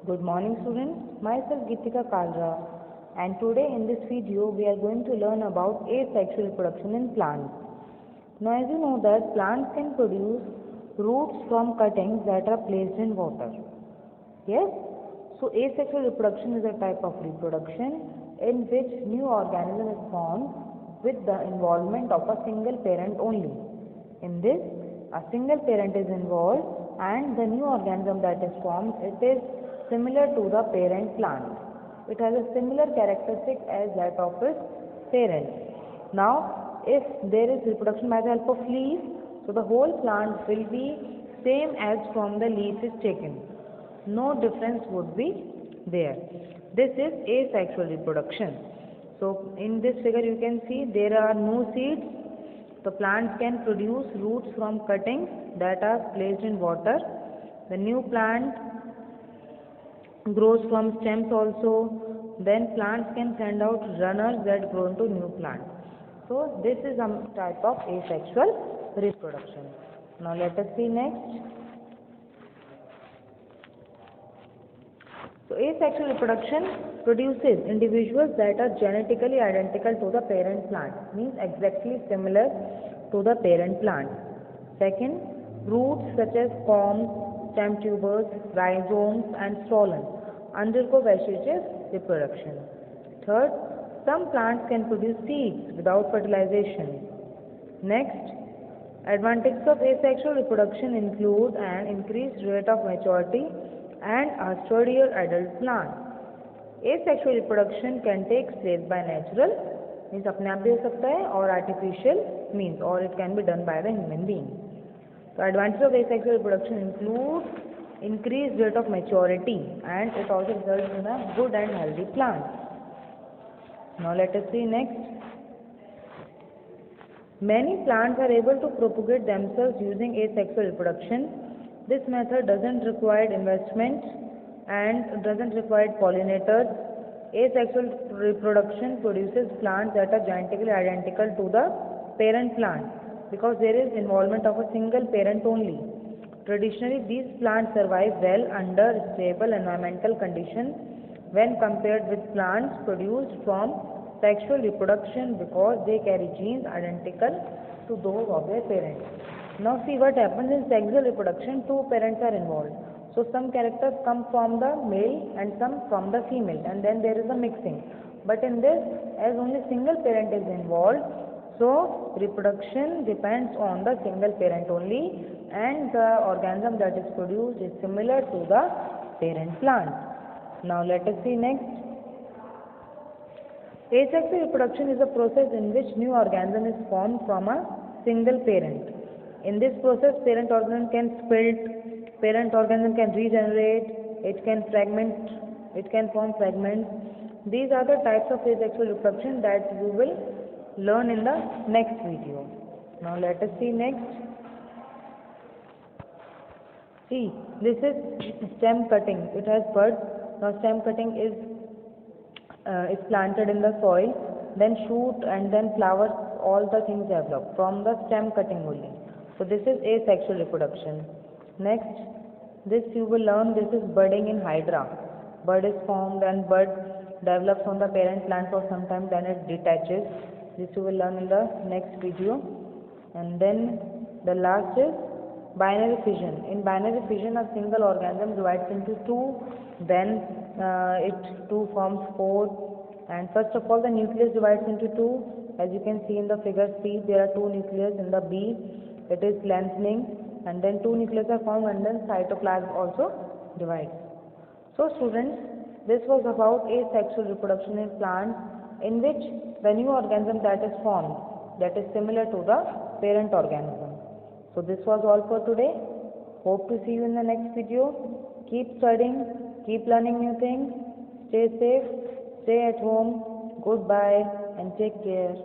Good morning students, myself Geetika Kalra, and today in this video we are going to learn about asexual reproduction in plants. Now as you know that plants can produce roots from cuttings that are placed in water. Yes? So asexual reproduction is a type of reproduction in which new organism is formed with the involvement of a single parent only. In this, a single parent is involved and the new organism that is formed, it is similar to the parent plant. It has a similar characteristic as that of its parent. Now, if there is reproduction by the help of leaf, so the whole plant will be same as from the leaf is taken. No difference would be there. This is asexual reproduction. So, in this figure you can see there are no seeds. The plants can produce roots from cuttings that are placed in water. The new plant grows from stems also. Then plants can send out runners that grow into new plants. So this is a type of asexual reproduction. Now let us see next. So asexual reproduction produces individuals that are genetically identical to the parent plant, means exactly similar to the parent plant. Second, roots such as corms, stem tubers, rhizomes and stolons undergo vegetative reproduction. Third, some plants can produce seeds without fertilization. Next, advantages of asexual reproduction include an increased rate of maturity and a sturdier adult plant. Asexual reproduction can take place by natural, means अपने आप भी हो सकता है, और artificial means, or it can be done by the human being. So advantages of asexual reproduction include increased rate of maturity and it also results in a good and healthy plant. Now let us see next. Many plants are able to propagate themselves using asexual reproduction. This method doesn't require investment and doesn't require pollinators. Asexual reproduction produces plants that are genetically identical to the parent plant because there is involvement of a single parent only. Traditionally, these plants survive well under stable environmental conditions when compared with plants produced from sexual reproduction because they carry genes identical to those of their parents. Now see what happens in sexual reproduction, two parents are involved. So some characters come from the male and some from the female and then there is a mixing. But in this, as only single parent is involved, so reproduction depends on the single parent only and the organism that is produced is similar to the parent plant. Now let us see next. Asexual reproduction is a process in which new organism is formed from a single parent. In this process, parent organism can split, parent organism can regenerate, it can fragment, it can form fragments. These are the types of asexual reproduction that you will learn in the next video. Now let us see next. See, this is stem cutting. It has buds. Now stem cutting is planted in the soil, then shoot and then flowers, all the things develop from the stem cutting only. So this is asexual reproduction. Next, this you will learn, this is budding in hydra. Bud is formed and bud develops on the parent plant for some time, then it detaches. This you will learn in the next video. And then the last is binary fission. In binary fission, a single organism divides into two, then it two forms four. And first of all, the nucleus divides into two. As you can see in the figure C, there are two nucleus. In the B, it is lengthening, and then two nucleus are formed, and then cytoplasm also divides. So students, this was about asexual reproduction in plants, in which the new organism that is formed, that is similar to the parent organism. So this was all for today. Hope to see you in the next video. Keep studying, keep learning new things. Stay safe, stay at home. Goodbye and take care.